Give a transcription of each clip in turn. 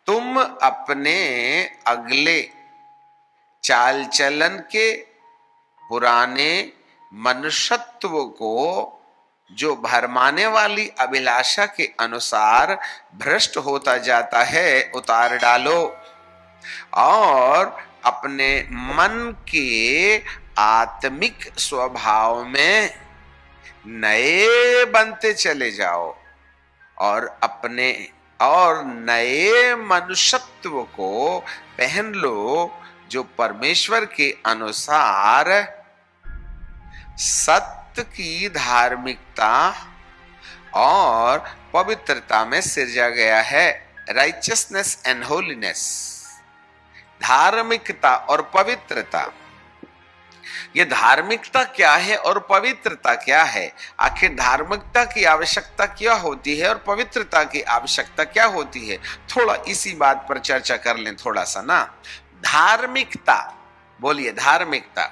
तुम अपने अगले चाल चलन के पुराने मनुष्यत्व को जो भरमाने वाली अभिलाषा के अनुसार भ्रष्ट होता जाता है उतार डालो और अपने मन के आत्मिक स्वभाव में नए बनते चले जाओ और नए मनुष्यत्व को पहन लो जो परमेश्वर के अनुसार सत्य की धार्मिकता और पवित्रता में सिरजा गया है। राइचियसनेस एंड होलीनेस, धार्मिकता और पवित्रता। ये धार्मिकता क्या है और पवित्रता क्या है? आखिर धार्मिकता की आवश्यकता क्या होती है और पवित्रता की आवश्यकता क्या होती है? थोड़ा इसी बात पर चर्चा कर लें थोड़ा सा ना। धार्मिकता, बोलिए धार्मिकता।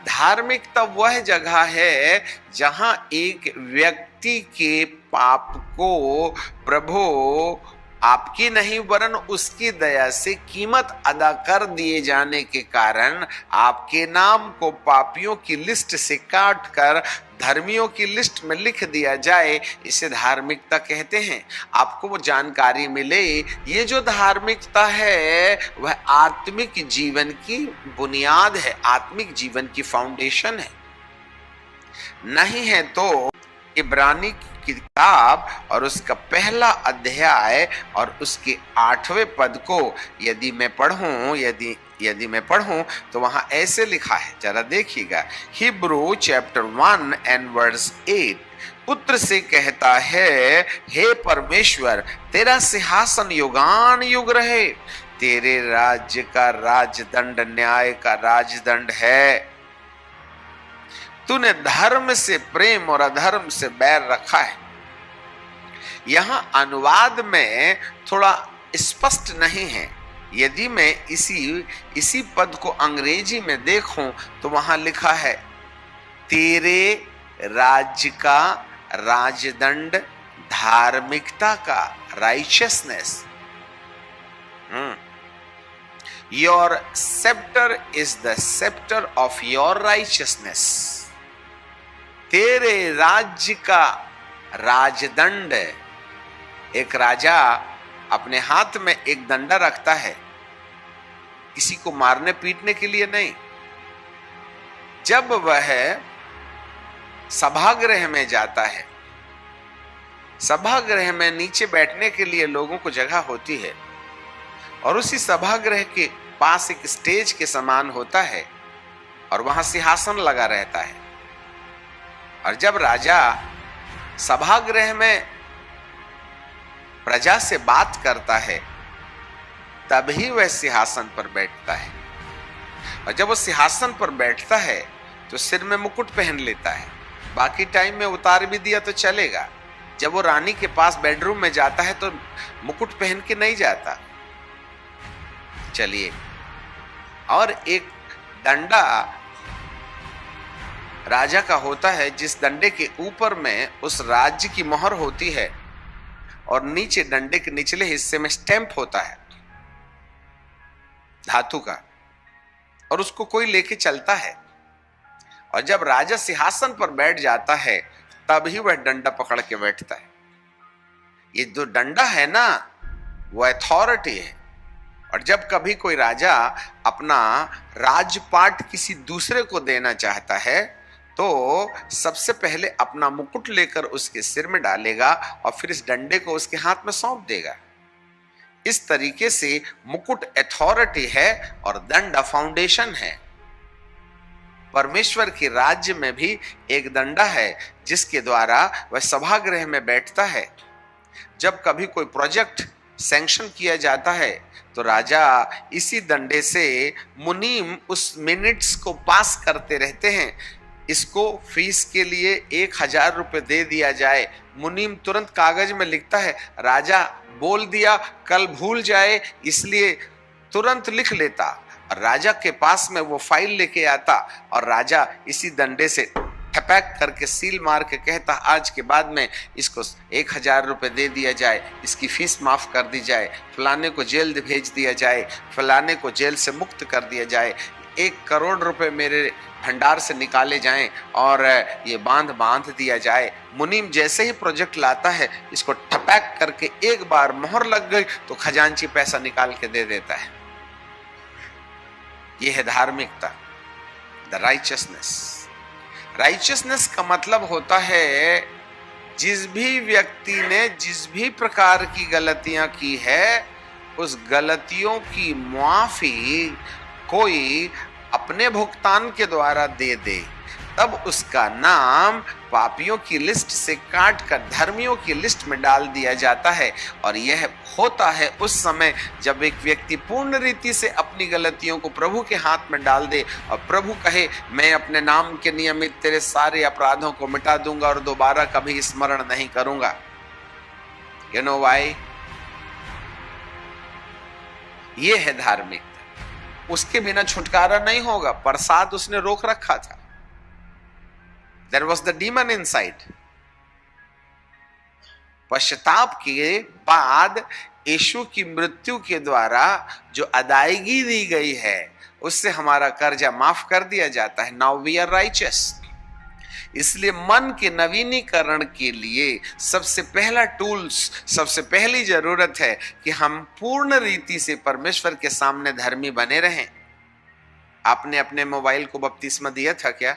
धार्मिकता वह जगह है जहां एक व्यक्ति के पाप को प्रभु आपकी नहीं वरन उसकी दया से कीमत अदा कर दिए जाने के कारण आपके नाम को पापियों की लिस्ट से काट कर धर्मियों की लिस्ट में लिख दिया जाए, इसे धार्मिकता कहते हैं। आपको वो जानकारी मिले। ये जो धार्मिकता है वह आत्मिक जीवन की बुनियाद है, आत्मिक जीवन की फाउंडेशन है। नहीं है तो इब्रानी की किताब और उसका पहला अध्याय और उसके 8वें पद को यदि मैं पढ़ूं तो वहां ऐसे लिखा है, जरा देखिएगा। हिब्रू चैप्टर 1 एंड वर्स 8 पुत्र से कहता है, हे परमेश्वर तेरा सिंहासन युगान युग रहे, तेरे राज्य का राजदंड न्याय का राजदंड है। तूने धर्म से प्रेम और अधर्म से बैर रखा है। यहां अनुवाद में थोड़ा स्पष्ट नहीं है। यदि मैं इसी पद को अंग्रेजी में देखूं तो वहां लिखा है, तेरे राज्य का राजदंड धार्मिकता का, righteousness. Your scepter is the scepter of your righteousness. तेरे राज्य का राजदंड। एक राजा अपने हाथ में एक डंडा रखता है, किसी को मारने पीटने के लिए नहीं। जब वह सभागृह में जाता है, सभागृह में नीचे बैठने के लिए लोगों को जगह होती है और उसी सभागृह के पास एक स्टेज के समान होता है और वहां सिंहासन लगा रहता है। और जब राजा सभागृह में प्रजा से बात करता है तभी वह सिंहासन पर बैठता है। और जब वो सिंहासन पर बैठता है तो सिर में मुकुट पहन लेता है। बाकी टाइम में उतार भी दिया तो चलेगा। जब वो रानी के पास बेडरूम में जाता है तो मुकुट पहन के नहीं जाता। चलिए, और एक डंडा राजा का होता है जिस डंडे के ऊपर में उस राज्य की मोहर होती है और नीचे डंडे के निचले हिस्से में स्टैंप होता है धातु का, और उसको कोई लेके चलता है। और जब राजा सिंहासन पर बैठ जाता है तभी वह डंडा पकड़ के बैठता है। ये जो डंडा है ना वो अथॉरिटी है। और जब कभी कोई राजा अपना राजपाट किसी दूसरे को देना चाहता है तो सबसे पहले अपना मुकुट लेकर उसके सिर में डालेगा और फिर इस डंडे को उसके हाथ में सौंप देगा। इस तरीके से मुकुट अथॉरिटी है और दंडा फाउंडेशन है। परमेश्वर के राज्य में भी एक डंडा है जिसके द्वारा वह सभागृह में बैठता है। जब कभी कोई प्रोजेक्ट सैंक्शन किया जाता है तो राजा इसी डंडे से मुनीम उस मिनट्स को पास करते रहते हैं। इसको फीस के लिए 1000 रुपये दे दिया जाए। मुनीम तुरंत कागज में लिखता है, राजा बोल दिया कल भूल जाए, इसलिए तुरंत लिख लेता। और राजा के पास में वो फाइल लेके आता और राजा इसी डंडे से ठपैक करके सील मार के कहता आज के बाद में इसको 1000 रुपये दे दिया जाए, इसकी फीस माफ कर दी जाए, फलाने को जेल भेज दिया जाए, फलाने को जेल से मुक्त कर दिया जाए, 1 करोड़ रुपए मेरे भंडार से निकाले जाएं और ये बांध दिया जाए। मुनीम जैसे ही प्रोजेक्ट लाता है, इसको ठपैक करके एक बार मोहर लग गई तो खजांची पैसा निकाल के दे देता है। यह है धार्मिकता, द राइचियसनेस। राइचियसनेस का मतलब होता है जिस भी व्यक्ति ने जिस भी प्रकार की गलतियां की है, उस गलतियों की मुआफी कोई अपने भुगतान के द्वारा दे दे, तब उसका नाम पापियों की लिस्ट से काट कर धर्मियों की लिस्ट में डाल दिया जाता है। और यह होता है उस समय जब एक व्यक्ति पूर्ण रीति से अपनी गलतियों को प्रभु के हाथ में डाल दे और प्रभु कहे मैं अपने नाम के नियमित तेरे सारे अपराधों को मिटा दूंगा और दोबारा कभी स्मरण नहीं करूंगा। You know why? ये है धार्मिकता। उसके बिना छुटकारा नहीं होगा। प्रसाद उसने रोक रखा था। There was the demon inside. पश्चाताप के बाद यीशु की मृत्यु के द्वारा जो अदायगी दी गई है, उससे हमारा कर्जा माफ कर दिया जाता है। Now we are righteous. इसलिए मन के नवीनीकरण के लिए सबसे पहला टूल्स, सबसे पहली जरूरत है कि हम पूर्ण रीति से परमेश्वर के सामने धर्मी बने रहें। आपने अपने मोबाइल को बपतिस्मा दिया था क्या?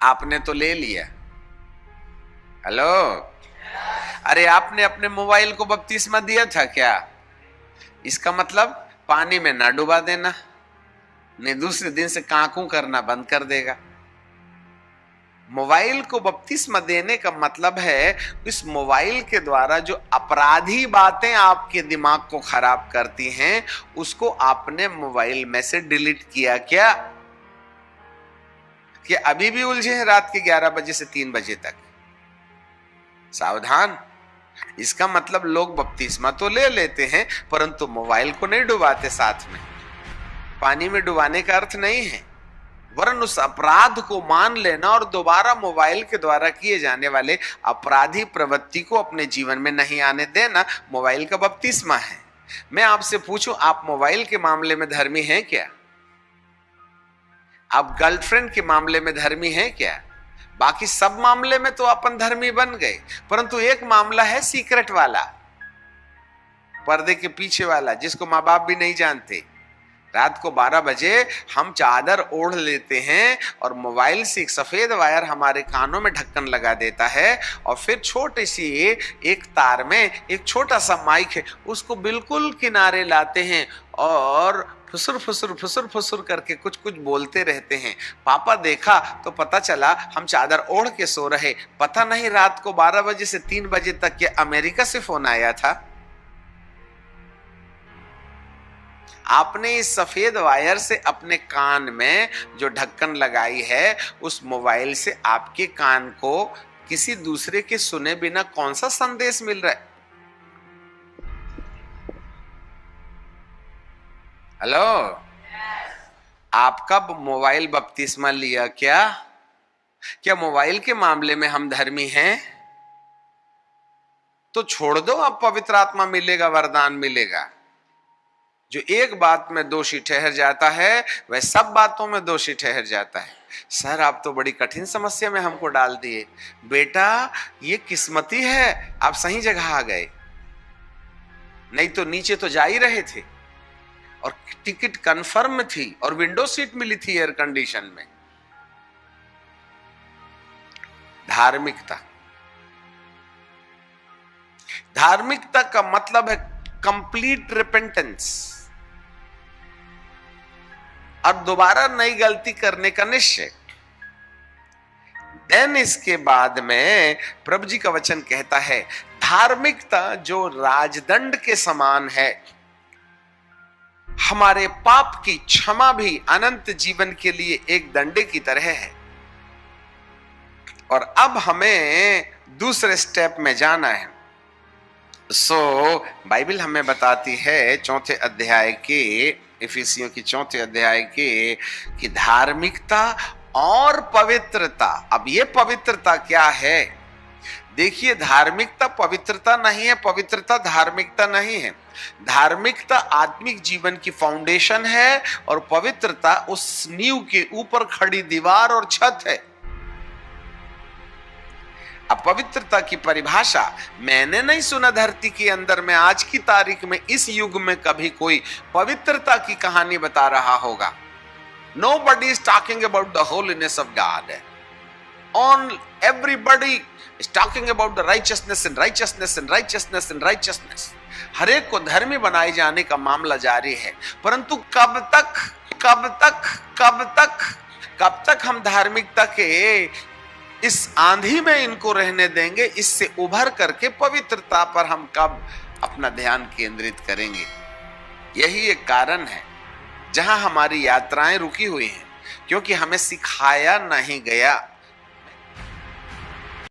आपने तो ले लिया। हेलो, अरे आपने अपने मोबाइल को बपतिस्मा दिया था क्या? इसका मतलब पानी में ना डुबा देना, नहीं दूसरे दिन से कांकू करना बंद कर देगा। मोबाइल को बपतिस्मा देने का मतलब है इस मोबाइल के द्वारा जो अपराधी बातें आपके दिमाग को खराब करती हैं, उसको आपने मोबाइल में से डिलीट किया क्या? कि अभी भी उलझे हैं रात के 11 बजे से 3 बजे तक? सावधान। इसका मतलब लोग बपतिस्मा तो ले लेते हैं परंतु मोबाइल को नहीं डुबाते साथ में। पानी में डुबाने का अर्थ नहीं है, वरन उस अपराध को मान लेना और दोबारा मोबाइल के द्वारा किए जाने वाले अपराधी प्रवृत्ति को अपने जीवन में नहीं आने देना मोबाइल का बपतिस्मा है। मैं आपसे पूछूं, आप मोबाइल के मामले में धर्मी हैं क्या? आप गर्लफ्रेंड के मामले में धर्मी हैं क्या? बाकी सब मामले में तो अपन धर्मी बन गए, परंतु एक मामला है सीक्रेट वाला, पर्दे के पीछे वाला, जिसको माँ बाप भी नहीं जानते। रात को 12 बजे हम चादर ओढ़ लेते हैं और मोबाइल से एक सफेद वायर हमारे कानों में ढक्कन लगा देता है और फिर छोटी सी एक तार में एक छोटा सा माइक है, उसको बिल्कुल किनारे लाते हैं और फुसुर फुसुर फुसुर फुसुर करके कुछ कुछ बोलते रहते हैं। पापा देखा तो पता चला हम चादर ओढ़ के सो रहे, पता नहीं रात को 12 बजे से 3 बजे तक के अमेरिका से फोन आया था। आपने इस सफेद वायर से अपने कान में जो ढक्कन लगाई है, उस मोबाइल से आपके कान को किसी दूसरे के सुने बिना कौन सा संदेश मिल रहा है? हेलो, आपका मोबाइल बपतिस्मा लिया क्या? क्या मोबाइल के मामले में हम धर्मी हैं? तो छोड़ दो, अब पवित्र आत्मा मिलेगा, वरदान मिलेगा। जो एक बात में दोषी ठहर जाता है वह सब बातों में दोषी ठहर जाता है। सर आप तो बड़ी कठिन समस्या में हमको डाल दिए। बेटा ये किस्मती है, आप सही जगह आ गए, नहीं तो नीचे तो जा ही रहे थे और टिकट कंफर्म थी और विंडो सीट मिली थी एयर कंडीशन में। धार्मिकता, धार्मिकता का मतलब है कंप्लीट रिपेंटेंस और दोबारा नई गलती करने का निश्चय। देन इसके बाद में प्रभु जी का वचन कहता है धार्मिकता जो राजदंड के समान है, हमारे पाप की क्षमा भी अनंत जीवन के लिए एक दंडे की तरह है। और अब हमें दूसरे स्टेप में जाना है। बाइबल हमें बताती है 4 अध्याय के, इफिसियों की 4 अध्याय के, कि धार्मिकता और पवित्रता। अब ये पवित्रता क्या है? देखिए, धार्मिकता पवित्रता नहीं है, पवित्रता धार्मिकता नहीं है। धार्मिकता आत्मिक जीवन की फाउंडेशन है और पवित्रता उस नींव के ऊपर खड़ी दीवार और छत है। अब पवित्रता की परिभाषा मैंने नहीं सुना धरती के अंदर में आज की तारीख में इस युग में कभी कोई पवित्रता की कहानी बता रहा होगा। Nobody is talking about the holiness of God. Everybody is talking about the righteousness and righteousness and righteousness and righteousness. हर एक को धर्मी बनाए जाने का मामला जारी है, परंतु कब तक हम धार्मिकता के इस आंधी में इनको रहने देंगे? इससे उभर करके पवित्रता पर हम कब अपना ध्यान केंद्रित करेंगे? यही एक कारण है जहां हमारी यात्राएं रुकी हुई हैं, क्योंकि हमें सिखाया नहीं गया।